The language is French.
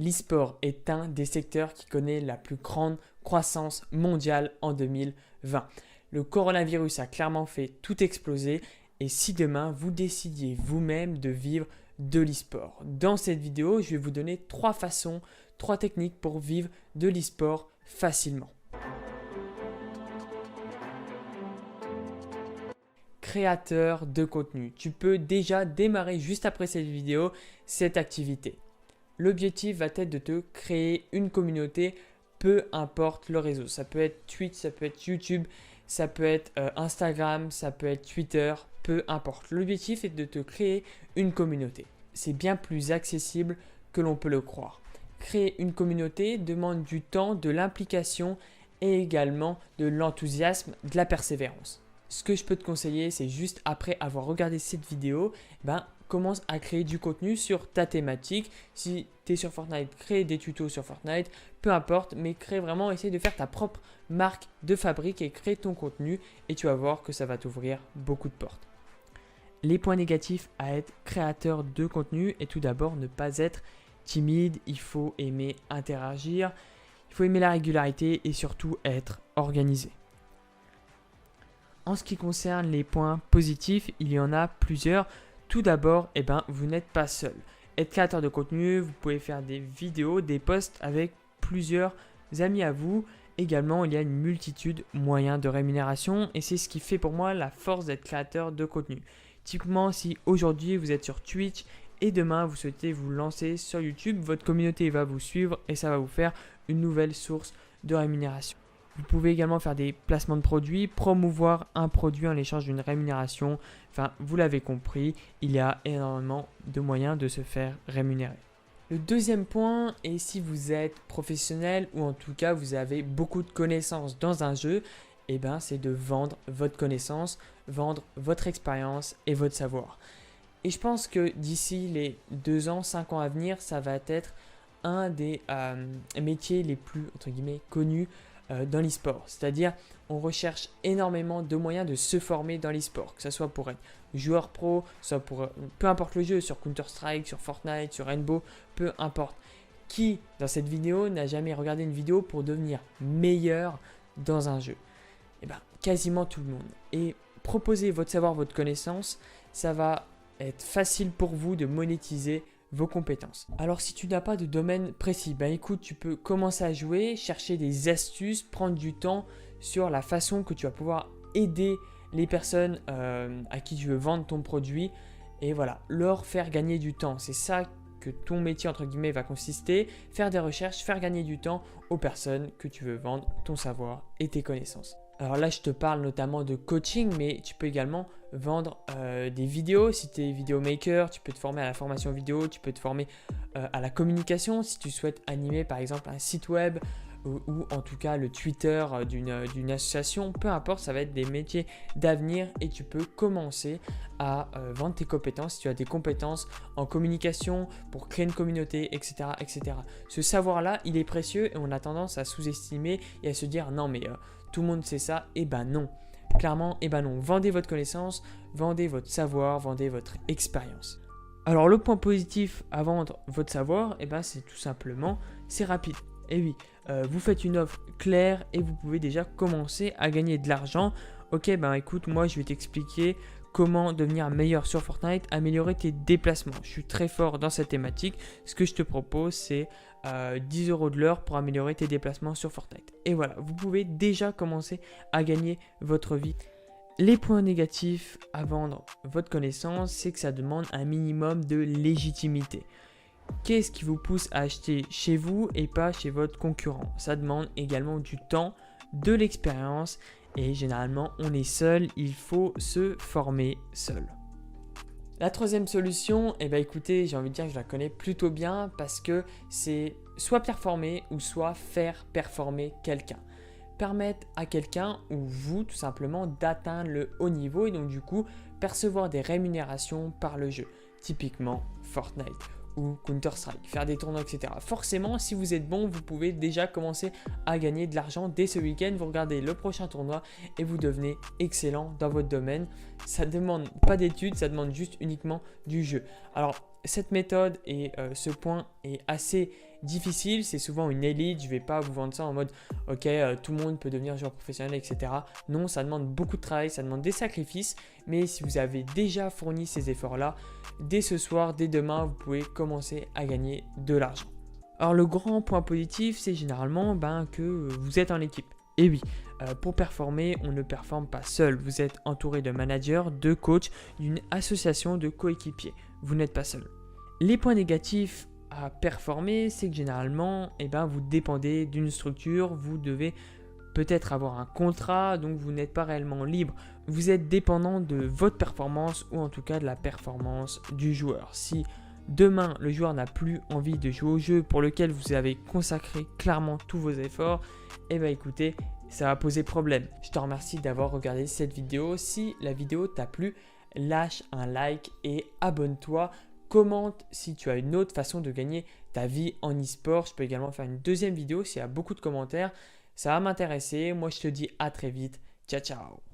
l'e-sport est un des secteurs qui connaît la plus grande croissance mondiale en 2020. Le coronavirus a clairement fait tout exploser et si demain vous décidiez vous-même de vivre de l'e-sport. Dans cette vidéo, je vais vous donner 3 façons, 3 techniques pour vivre de l'e-sport facilement. Créateur de contenu. Tu peux déjà démarrer juste après cette vidéo cette activité. L'objectif va être de te créer une communauté, peu importe le réseau. Ça peut être Twitch, ça peut être YouTube, ça peut être Instagram, ça peut être Twitter, peu importe. L'objectif est de te créer une communauté. C'est bien plus accessible que l'on peut le croire. Créer une communauté demande du temps, de l'implication et également de l'enthousiasme, de la persévérance. Ce que je peux te conseiller, c'est juste après avoir regardé cette vidéo, commence à créer du contenu sur ta thématique. Si tu es sur Fortnite, crée des tutos sur Fortnite, peu importe, mais crée vraiment, essaye de faire ta propre marque de fabrique et crée ton contenu et tu vas voir que ça va t'ouvrir beaucoup de portes. Les points négatifs à être créateur de contenu est tout d'abord ne pas être timide, il faut aimer interagir, il faut aimer la régularité et surtout être organisé. En ce qui concerne les points positifs, il y en a plusieurs. Tout d'abord, vous n'êtes pas seul. Être créateur de contenu, vous pouvez faire des vidéos, des posts avec plusieurs amis à vous. Également, il y a une multitude de moyens de rémunération et c'est ce qui fait pour moi la force d'être créateur de contenu. Typiquement, si aujourd'hui vous êtes sur Twitch et demain vous souhaitez vous lancer sur YouTube, votre communauté va vous suivre et ça va vous faire une nouvelle source de rémunération. Vous pouvez également faire des placements de produits, promouvoir un produit en échange d'une rémunération. Enfin, vous l'avez compris, il y a énormément de moyens de se faire rémunérer. Le deuxième point est si vous êtes professionnel ou en tout cas vous avez beaucoup de connaissances dans un jeu, c'est de vendre votre connaissance, vendre votre expérience et votre savoir. Et je pense que d'ici les 2 ans, 5 ans à venir, ça va être un des métiers les plus entre guillemets connus dans l'e-sport. C'est-à-dire, on recherche énormément de moyens de se former dans l'e-sport, que ce soit pour être joueur pro, soit pour peu importe le jeu, sur Counter-Strike, sur Fortnite, sur Rainbow, peu importe. Qui, dans cette vidéo, n'a jamais regardé une vidéo pour devenir meilleur dans un jeu? Quasiment tout le monde. Et proposer votre savoir, votre connaissance, ça va être facile pour vous de monétiser vos compétences. Alors si tu n'as pas de domaine précis, écoute, tu peux commencer à jouer, chercher des astuces, prendre du temps sur la façon que tu vas pouvoir aider les personnes à qui tu veux vendre ton produit et voilà, leur faire gagner du temps. C'est ça que ton métier entre guillemets va consister, faire des recherches, faire gagner du temps aux personnes que tu veux vendre ton savoir et tes connaissances. Alors là, je te parle notamment de coaching, mais tu peux également vendre des vidéos. Si tu es vidéomaker, tu peux te former à la formation vidéo, tu peux te former à la communication. Si tu souhaites animer par exemple un site web ou en tout cas le Twitter d'une association, peu importe, ça va être des métiers d'avenir et tu peux commencer à vendre tes compétences. Si tu as des compétences en communication pour créer une communauté, etc. etc. Ce savoir-là, il est précieux et on a tendance à sous-estimer et à se dire non mais tout le monde sait ça. Non. Clairement, non. Vendez votre connaissance, vendez votre savoir, vendez votre expérience. Alors le point positif à vendre votre savoir, c'est tout simplement, c'est rapide. Et oui, vous faites une offre claire et vous pouvez déjà commencer à gagner de l'argent. Ok, écoute, moi je vais t'expliquer comment devenir meilleur sur Fortnite, améliorer tes déplacements. Je suis très fort dans cette thématique. Ce que je te propose, c'est 10 € de l'heure pour améliorer tes déplacements sur Fortnite. Et voilà, vous pouvez déjà commencer à gagner votre vie. Les points négatifs à vendre votre connaissance, c'est que ça demande un minimum de légitimité. Qu'est-ce qui vous pousse à acheter chez vous et pas chez votre concurrent? Ça demande également du temps, de l'expérience et généralement on est seul, il faut se former seul. La troisième solution, écoutez, j'ai envie de dire que je la connais plutôt bien parce que c'est soit performer ou soit faire performer quelqu'un. Permettre à quelqu'un ou vous tout simplement d'atteindre le haut niveau et donc du coup percevoir des rémunérations par le jeu. Typiquement Fortnite ou Counter-Strike, faire des tournois, etc. Forcément, si vous êtes bon, vous pouvez déjà commencer à gagner de l'argent dès ce week-end. Vous regardez le prochain tournoi et vous devenez excellent dans votre domaine. Ça ne demande pas d'études, ça demande juste uniquement du jeu. Alors, cette méthode et ce point est assez difficile. C'est souvent une élite. Je ne vais pas vous vendre ça en mode ok, tout le monde peut devenir joueur professionnel, etc. Non, ça demande beaucoup de travail, ça demande des sacrifices. Mais si vous avez déjà fourni ces efforts-là, dès ce soir, dès demain, vous pouvez commencer à gagner de l'argent. Alors le grand point positif, c'est généralement que vous êtes en équipe. Et oui, pour performer, on ne performe pas seul. Vous êtes entouré de managers, de coachs, d'une association de coéquipiers. Vous n'êtes pas seul. Les points négatifs à performer, c'est que généralement, vous dépendez d'une structure. Vous devez peut-être avoir un contrat, donc vous n'êtes pas réellement libre. Vous êtes dépendant de votre performance ou en tout cas de la performance du joueur. Si demain, le joueur n'a plus envie de jouer au jeu pour lequel vous avez consacré clairement tous vos efforts, écoutez, ça va poser problème. Je te remercie d'avoir regardé cette vidéo. Si la vidéo t'a plu, lâche un like et abonne-toi. Commente si tu as une autre façon de gagner ta vie en e-sport. Je peux également faire une deuxième vidéo s'il y a beaucoup de commentaires. Ça va m'intéresser. Moi, je te dis à très vite. Ciao, ciao.